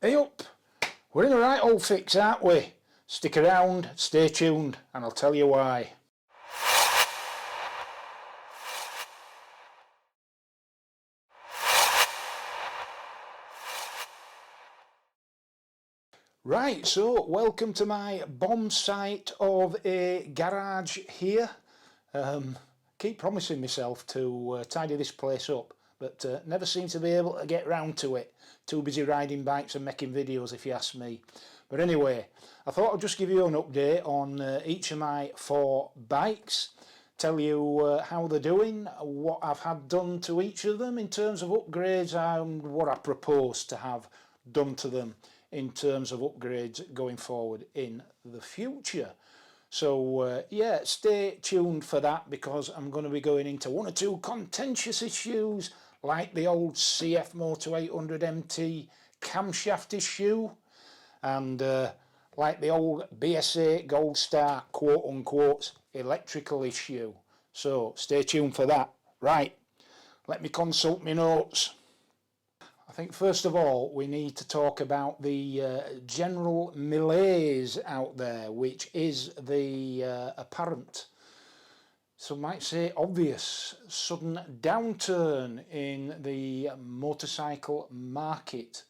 Hey up! We're in the right old fix, aren't we? Stick around, stay tuned, and I'll tell you why. Right, so welcome to my bomb site of a garage here. Keep promising myself to tidy this place up, but never seem to be able to get round to it. Too busy riding bikes and making videos, if you ask me. But anyway, I thought I'd just give you an update on each of my 4 bikes, tell you how they're doing, what I've had done to each of them in terms of upgrades, and what I propose to have done to them in terms of upgrades going forward in the future. So yeah, stay tuned for that, because I'm going to be going into 1 or 2 contentious issues, like the old CF Moto 800 MT camshaft issue, and like the old BSA Gold Star quote unquote electrical issue. So stay tuned for that. Right, let me consult my notes. I think first of all we need to talk about the general malaise out there, which is the apparent, some might say obvious, sudden downturn in the motorcycle market,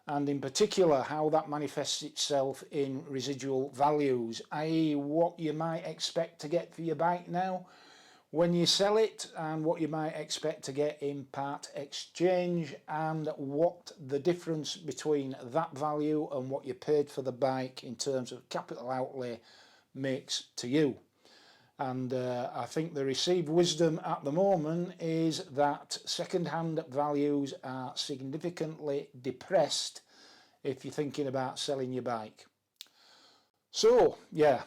and in particular how that manifests itself in residual values, i.e. what you might expect to get for your bike now when you sell it, and what you might expect to get in part exchange, and what the difference between that value and what you paid for the bike in terms of capital outlay makes to you. And I think the received wisdom at the moment is that second-hand values are significantly depressed if you're thinking about selling your bike. So yeah,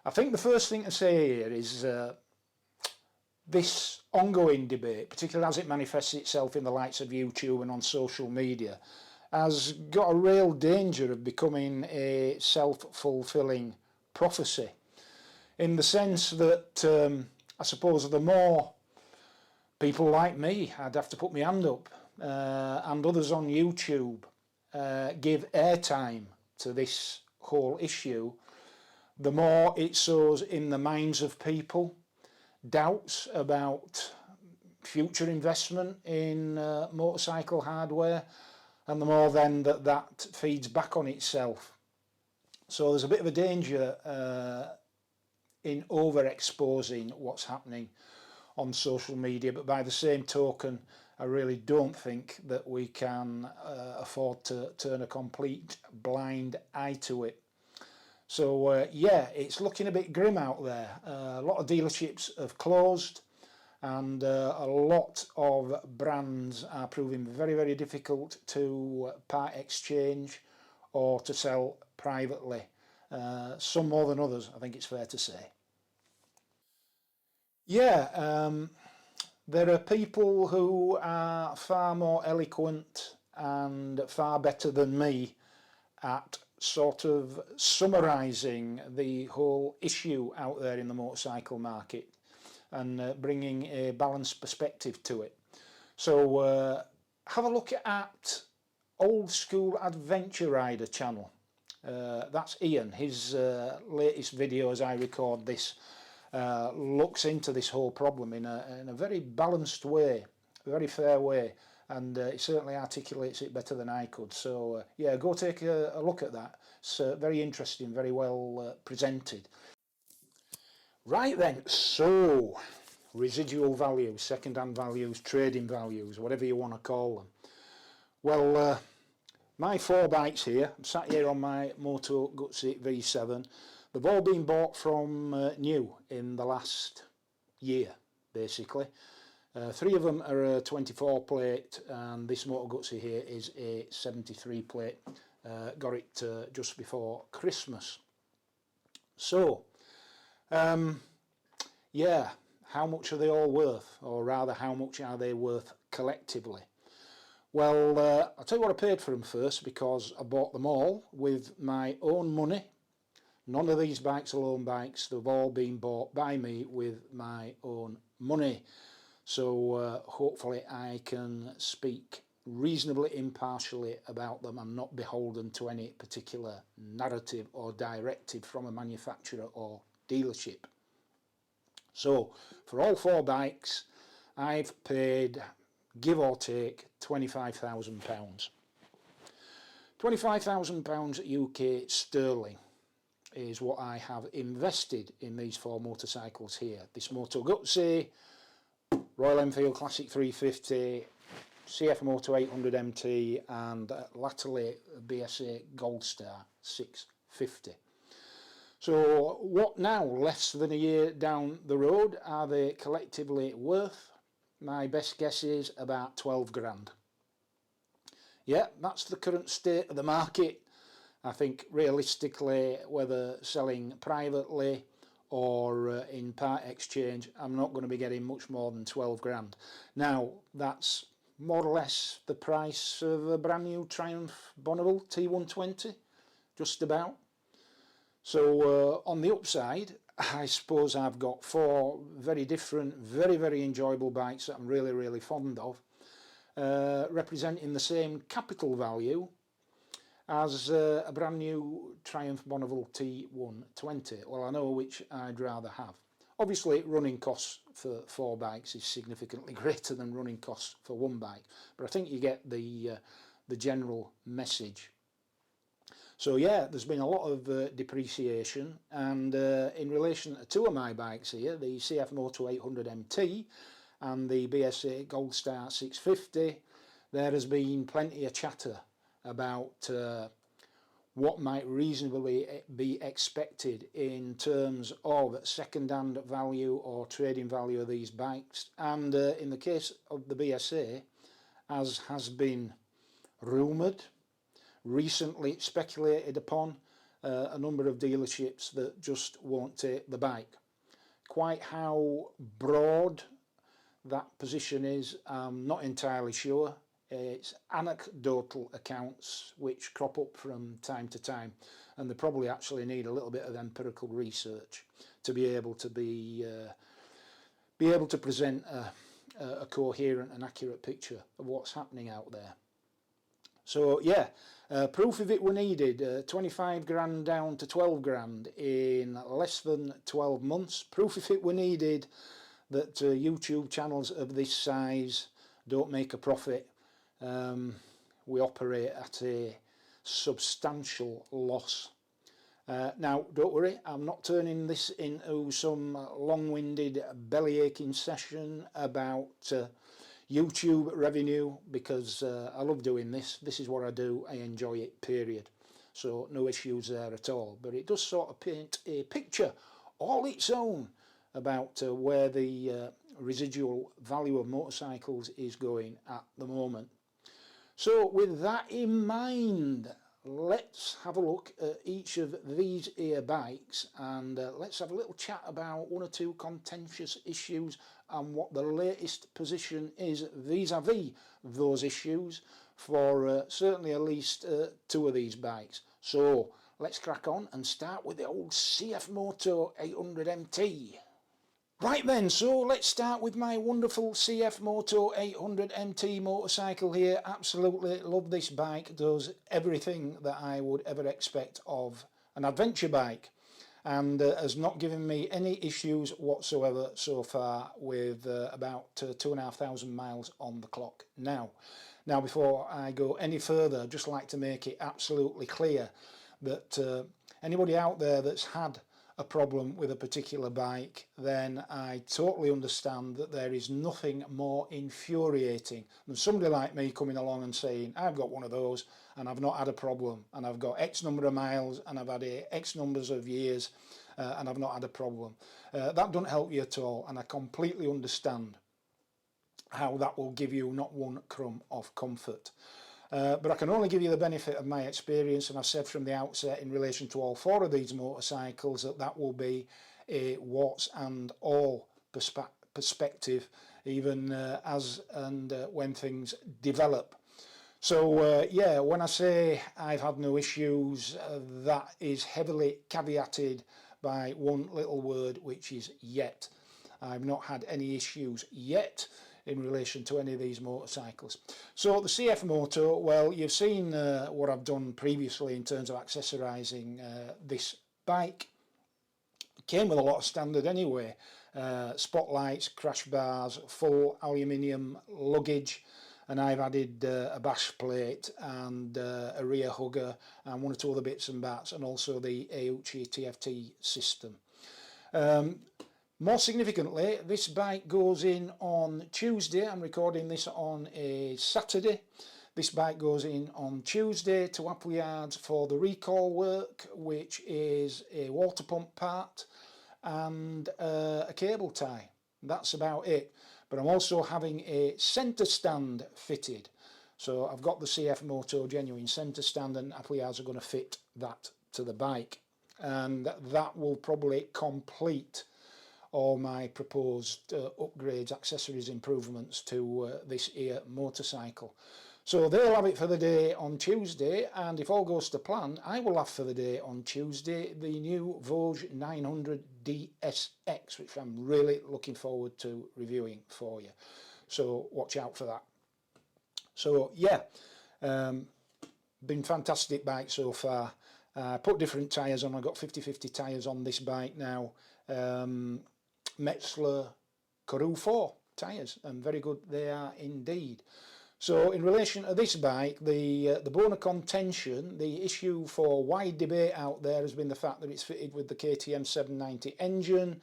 I think the first thing to say here is this ongoing debate, particularly as it manifests itself in the likes of YouTube and on social media, has got a real danger of becoming a self-fulfilling prophecy, in the sense that I suppose the more people like me, I'd have to put my hand up, and others on YouTube give airtime to this whole issue, the more it sows in the minds of people doubts about future investment in motorcycle hardware, and the more then that feeds back on itself. So there's a bit of a danger in overexposing what's happening on social media, but by the same token I really don't think that we can afford to turn a complete blind eye to it. So yeah, it's looking a bit grim out there. A lot of dealerships have closed, and a lot of brands are proving very, very difficult to part exchange or to sell privately. Some more than others, I think it's fair to say. Yeah, there are people who are far more eloquent and far better than me at sort of summarising the whole issue out there in the motorcycle market and bringing a balanced perspective to it. So have a look at Old School Adventure Rider channel. That's Ian. His latest video, as I record this, looks into this whole problem in a very balanced way, a very fair way, and it certainly articulates it better than I could. So yeah, go take a look at that. It's very interesting, very well presented. Right then, so residual values, second-hand values, trading values, whatever you want to call them. Well, my 4 bikes here, I'm sat here on my Moto Guzzi V7. They've all been bought from new in the last year, basically. 3 of them are a 24 plate, and this Moto Guzzi here is a 73 plate. Got it just before Christmas. So, yeah, how much are they all worth? Or rather, how much are they worth collectively? Well, I'll tell you what I paid for them first, because I bought them all with my own money. None of these bikes are loan bikes, they've all been bought by me with my own money. So hopefully I can speak reasonably impartially about them and not beholden to any particular narrative or directive from a manufacturer or dealership. So for all 4 bikes I've paid, give or take, £25,000. £25,000 UK sterling is what I have invested in these 4 motorcycles here. This Moto BSA, Royal Enfield Classic 350, CF Moto 800 MT, and latterly BSA Gold Star 650. So what now, less than a year down the road, are they collectively worth? My best guess is about 12 grand. Yeah, that's the current state of the market. I think realistically, whether selling privately or in part exchange, I'm not going to be getting much more than 12 grand. Now, that's more or less the price of a brand new Triumph Bonneville T120, just about. So on the upside, I suppose I've got 4 very different, very enjoyable bikes that I'm really fond of, representing the same capital value as a brand new Triumph Bonneville T120. Well, I know which I'd rather have. Obviously, running costs for 4 bikes is significantly greater than running costs for 1 bike, but I think you get the general message. So yeah, there's been a lot of depreciation, and in relation to 2 of my bikes here, the CF Moto 800 MT and the BSA Gold Star 650, there has been plenty of chatter about what might reasonably be expected in terms of second-hand value or trading value of these bikes. And in the case of the BSA, as has been rumoured, recently speculated upon, a number of dealerships that just won't take the bike. Quite how broad that position is, I'm not entirely sure. It's anecdotal accounts which crop up from time to time, and they probably actually need a little bit of empirical research to be able to present a coherent and accurate picture of what's happening out there. So yeah, proof if it were needed, 25 grand down to 12 grand in less than 12 months. Proof if it were needed that YouTube channels of this size don't make a profit. We operate at a substantial loss. Now, don't worry, I'm not turning this into some long-winded belly-aching session about YouTube revenue, because I love doing this. This is what I do. I enjoy it, period. So no issues there at all. But it does sort of paint a picture all its own about where the residual value of motorcycles is going at the moment. So with that in mind, let's have a look at each of these here bikes, and let's have a little chat about 1 or 2 contentious issues and what the latest position is vis-a-vis those issues for certainly at least 2 of these bikes. So let's crack on and start with the old CF Moto 800 MT. Right then, so let's start with my wonderful CF Moto 800 MT motorcycle here. Absolutely love this bike. Does everything that I would ever expect of an adventure bike, and has not given me any issues whatsoever so far, with about 2,500 miles on the clock now. Now, before I go any further, I'd just like to make it absolutely clear that anybody out there that's had a problem with a particular bike, then I totally understand that there is nothing more infuriating than somebody like me coming along and saying, I've got one of those and I've not had a problem, and I've got X number of miles and I've had X numbers of years and I've not had a problem. That doesn't help you at all, and I completely understand how that will give you not one crumb of comfort. But I can only give you the benefit of my experience, and I've said from the outset in relation to all 4 of these motorcycles that will be a warts and all perspective, even as and when things develop. So yeah, when I say I've had no issues, that is heavily caveated by one little word, which is yet. I've not had any issues yet. in relation to any of these motorcycles. So the CF Moto, well, you've seen what I've done previously in terms of accessorising this bike. It came with a lot of standard anyway, spotlights, crash bars, full aluminium luggage, and I've added a bash plate and a rear hugger and one or two other bits and bats, and also the Auchi TFT system. More significantly, this bike goes in on Tuesday. I'm recording this on a Saturday. This bike goes in on Tuesday to Appleyards for the recall work, which is a water pump part and a cable tie. That's about it. But I'm also having a centre stand fitted. So I've got the CF Moto genuine centre stand, and Appleyards are going to fit that to the bike. And that will probably complete all my proposed upgrades, accessories, improvements to this here motorcycle. So they'll have it for the day on Tuesday, and if all goes to plan, I will have for the day on Tuesday the new Vosges 900 DSX, which I'm really looking forward to reviewing for you. So watch out for that. So yeah, been fantastic bike so far. Put different tyres on. I've got 50/50 tyres on this bike now. Metzler Karoo 4 tyres, and very good they are indeed. So in relation to this bike, the bone of contention, the issue for wide debate out there has been the fact that it's fitted with the KTM 790 engine,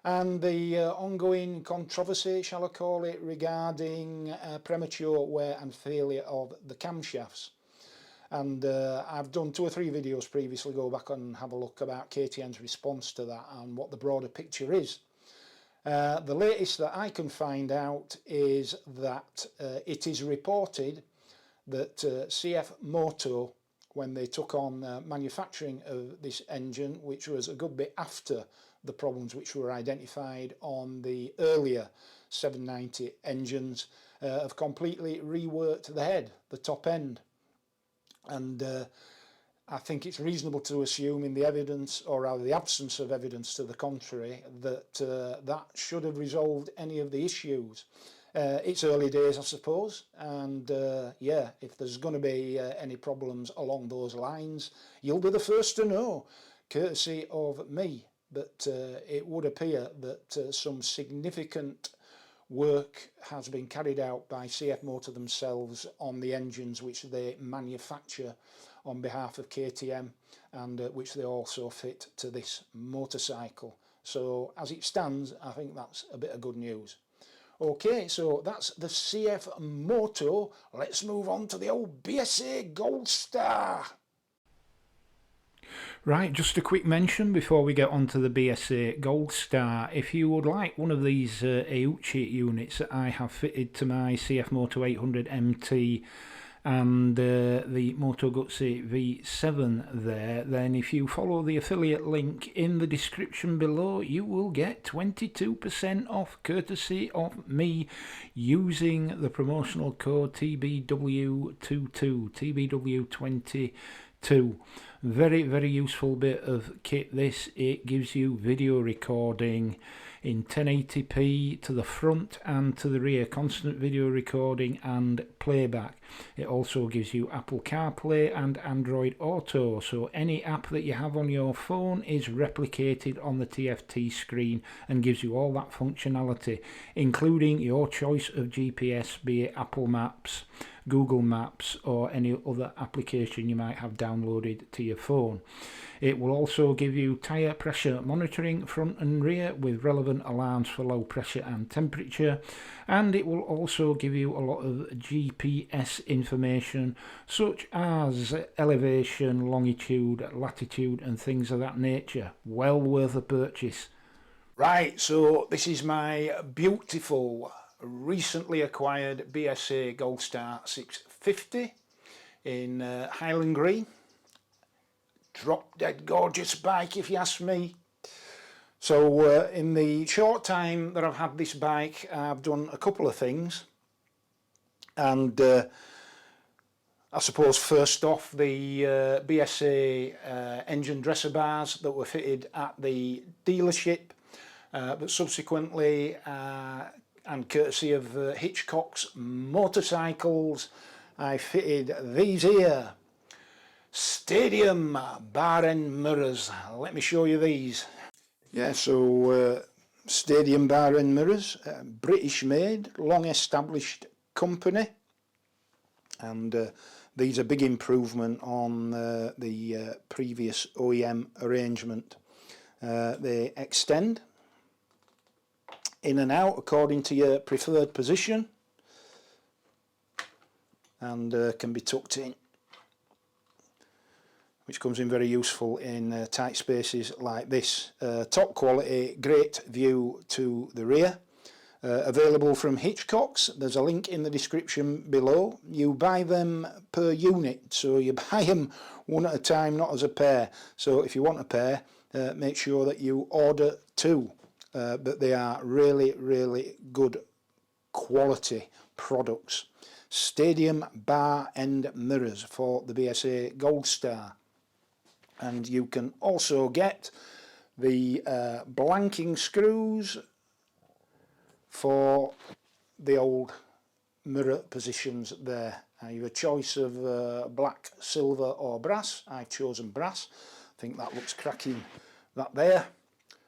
and the ongoing controversy, shall I call it, regarding premature wear and failure of the camshafts. And I've done 2 or 3 videos previously. Go back and have a look about KTM's response to that and what the broader picture is. The latest that I can find out is that it is reported that CF Moto, when they took on manufacturing of this engine, which was a good bit after the problems which were identified on the earlier 790 engines, have completely reworked the head, the top end. And I think it's reasonable to assume, in the evidence, or rather the absence of evidence to the contrary, that that should have resolved any of the issues. It's early days, I suppose, and yeah, if there's going to be any problems along those lines, you'll be the first to know, courtesy of me. But it would appear that some significant work has been carried out by CF Motor themselves on the engines which they manufacture on behalf of KTM, and which they also fit to this motorcycle. So as it stands, I think that's a bit of good news. Okay, so that's the CF Moto. Let's move on to the old BSA Gold Star. Right, just a quick mention before we get on to the BSA Gold Star. If you would like one of these Auchi units that I have fitted to my CF Moto 800 MT and the Moto Guzzi V7 there, then if you follow the affiliate link in the description below, you will get 22% off, courtesy of me, using the promotional code TBW22, TBW22. Very, very useful bit of kit this. It gives you video recording in 1080p to the front and to the rear, constant video recording and playback. It also gives you Apple CarPlay and Android Auto, so any app that you have on your phone is replicated on the TFT screen and gives you all that functionality, including your choice of GPS, be it Apple Maps, Google Maps, or any other application you might have downloaded to your phone. It will also give you tyre pressure monitoring front and rear with relevant alarms for low pressure and temperature, and it will also give you a lot of GPS information such as elevation, longitude, latitude and things of that nature. Well worth a purchase. Right, so this is my beautiful recently acquired BSA Goldstar 650 in Highland Green. Drop dead gorgeous bike if you ask me. So in the short time that I've had this bike, I've done a couple of things, and I suppose first off, the BSA engine dresser bars that were fitted at the dealership, but subsequently and courtesy of Hitchcock's Motorcycles, I fitted these here Stadium bar end mirrors. Let me show you these. Yeah, so Stadium bar end mirrors, British made, long established company, and these are big improvement on the previous OEM arrangement. They extend in and out according to your preferred position, and can be tucked in, which comes in very useful in tight spaces like this. Top quality, great view to the rear. Available from Hitchcock's. There's a link in the description below. You buy them per unit, so you buy them one at a time, not as a pair. So if you want a pair, make sure that you order two. But they are really, really good quality products. Stadium bar end mirrors for the BSA Gold Star. And you can also get the blanking screws for the old mirror positions there. You have a choice of black, silver or brass. I've chosen brass. I think that looks cracking, that there.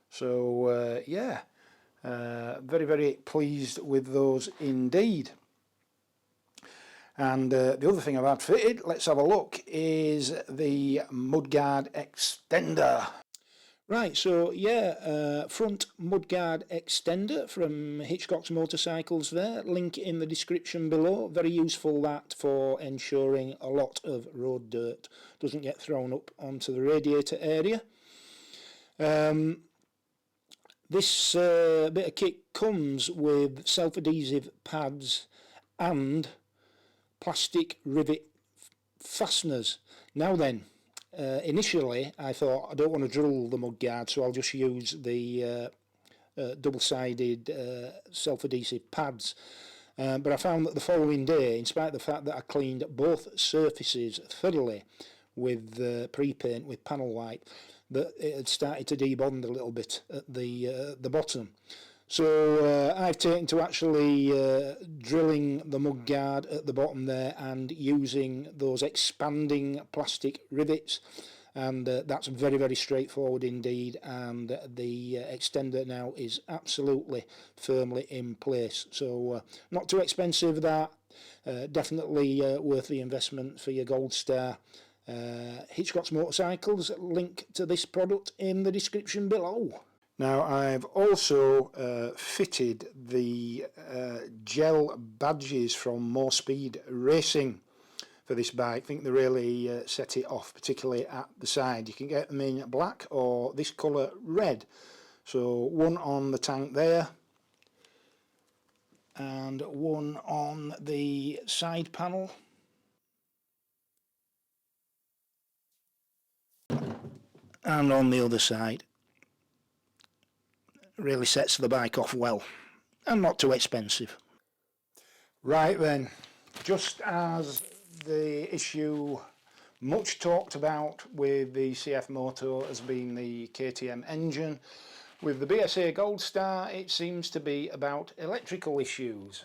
So yeah, very, very pleased with those indeed. And the other thing I've had fitted, let's have a look, is the mudguard extender. Right, so yeah, front mudguard extender from Hitchcock's Motorcycles there, link in the description below. Very useful that for ensuring a lot of road dirt doesn't get thrown up onto the radiator area. This bit of kit comes with self-adhesive pads and plastic rivet fasteners. Now then, initially I thought I don't want to drill the mudguard, so I'll just use the double-sided self-adhesive pads. But I found that the following day, in spite of the fact that I cleaned both surfaces thoroughly with pre-paint with panel white, that it had started to debond a little bit at the bottom. So I've taken to actually drilling the mudguard at the bottom there and using those expanding plastic rivets, and that's very, very straightforward indeed, and the extender now is absolutely firmly in place. So not too expensive, that definitely worth the investment for your Gold Star. Hitchcock's Motorcycles, link to this product in the description below. Now I've also fitted the gel badges from More Speed Racing for this bike. I think they really set it off, particularly at the side. You can get them in black or this colour red. So one on the tank there and one on the side panel. And on the other side. Really sets the bike off well and not too expensive. Right then, just as the issue much talked about with the CF Moto has been the KTM engine, with the BSA Gold Star it seems to be about electrical issues,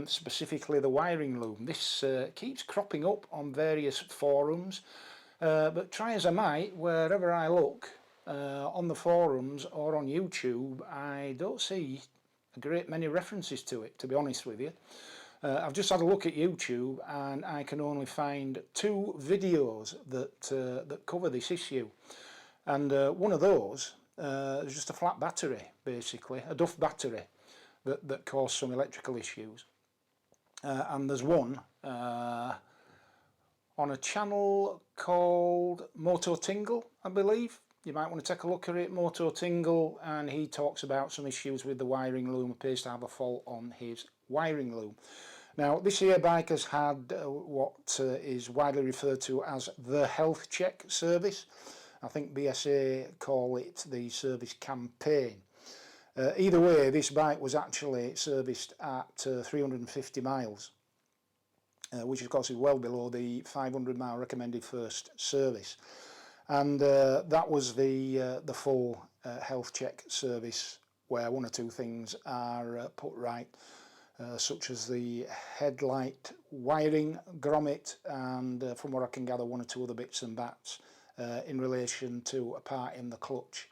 specifically the wiring loom. This keeps cropping up on various forums, but try as I might, wherever I look on the forums or on YouTube, I don't see a great many references to it, to be honest with you. I've just had a look at YouTube and I can only find 2 videos that cover this issue, and one of those is just a flat battery, basically a duff battery that caused some electrical issues, and there's one on a channel called Moto Tingle, I believe. You might want to take a look at it, Moto Tingle, and he talks about some issues with the wiring loom. Appears to have a fault on his wiring loom. Now this here bike has had what is widely referred to as the health check service. I think BSA call it the service campaign. Either way, this bike was actually serviced at 350 miles, which of course is well below the 500-mile recommended first service. And that was the full health check service where one or two things are put right, such as the headlight wiring grommet, and from what I can gather, one or two other bits and bats in relation to a part in the clutch.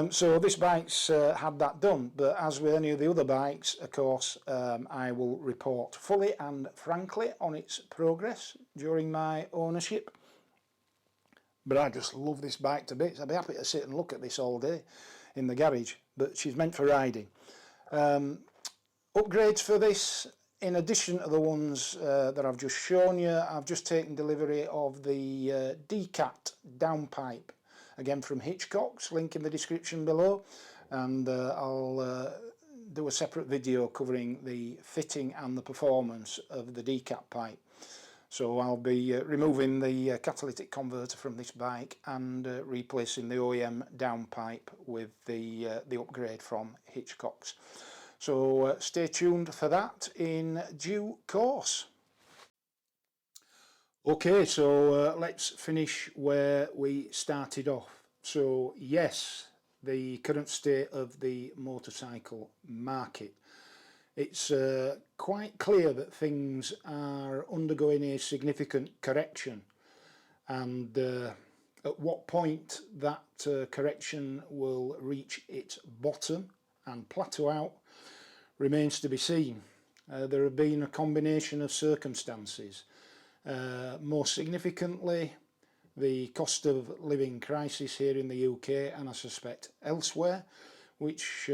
So this bike's had that done, but as with any of the other bikes, of course, I will report fully and frankly on its progress during my ownership. But I just love this bike to bits. I'd be happy to sit and look at this all day in the garage, but she's meant for riding. Upgrades for this, in addition to the ones that I've just shown you, I've just taken delivery of the decat downpipe, again from Hitchcock's, link in the description below, and I'll do a separate video covering the fitting and the performance of the decat pipe. So I'll be removing the catalytic converter from this bike and replacing the OEM downpipe with the upgrade from Hitchcock's. So stay tuned for that in due course. Okay, so let's finish where we started off. So yes, the current state of the motorcycle market. It's quite clear that things are undergoing a significant correction, and at what point that correction will reach its bottom and plateau out remains to be seen. There have been a combination of circumstances. Most significantly, the cost of living crisis here in the UK, and I suspect elsewhere, which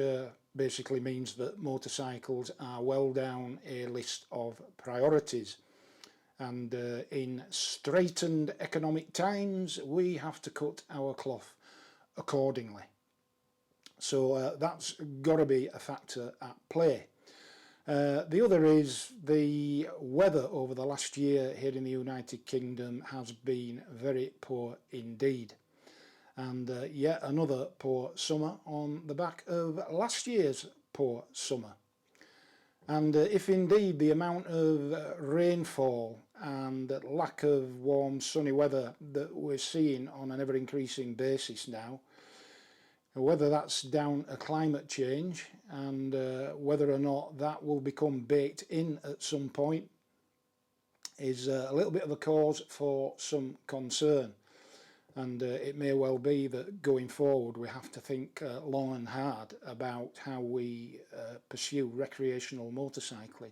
basically means that motorcycles are well down a list of priorities. And in straitened economic times, we have to cut our cloth accordingly. So that's got to be a factor at play. The other is the weather over the last year here in the United Kingdom has been very poor indeed. And yet another poor summer on the back of last year's poor summer. And if indeed the amount of rainfall and lack of warm sunny weather that we're seeing on an ever increasing basis now, whether that's down to climate change and whether or not that will become baked in at some point is a little bit of a cause for some concern. And it may well be that going forward we have to think long and hard about how we pursue recreational motorcycling.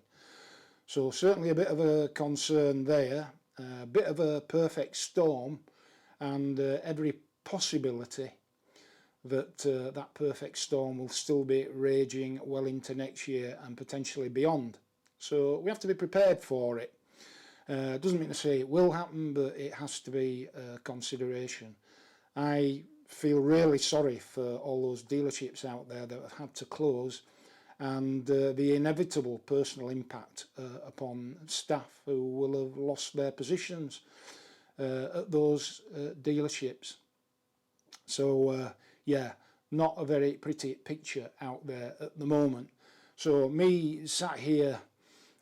So certainly a bit of a concern there, a bit of a perfect storm, and every possibility that that perfect storm will still be raging well into next year and potentially beyond. So we have to be prepared for it. Doesn't mean to say it will happen, but it has to be a consideration. I feel really sorry for all those dealerships out there that have had to close, and the inevitable personal impact upon staff who will have lost their positions at those dealerships. So yeah, not a very pretty picture out there at the moment. So me sat here,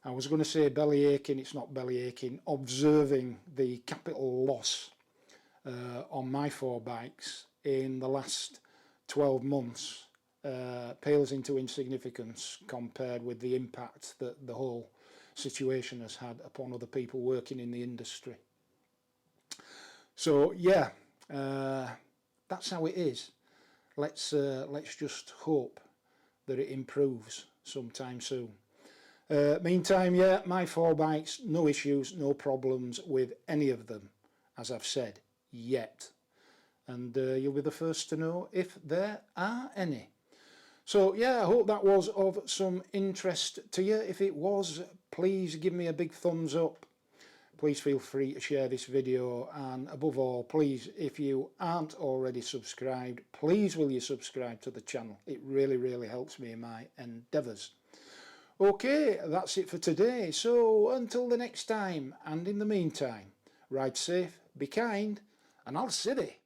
I was going to say belly aching, it's not belly aching, observing the capital loss on my 4 bikes in the last 12 months pales into insignificance compared with the impact that the whole situation has had upon other people working in the industry. So yeah, that's how it is. Let's just hope that it improves sometime soon. Meantime, yeah, my 4 bikes, no issues, no problems with any of them, as I've said, yet. And you'll be the first to know if there are any. So yeah, I hope that was of some interest to you. If it was, please give me a big thumbs up. Please feel free to share this video, and above all, please, if you aren't already subscribed, please will you subscribe to the channel. It really, really helps me in my endeavours. Okay, that's it for today. So until the next time, and in the meantime, ride safe, be kind, and I'll see thee.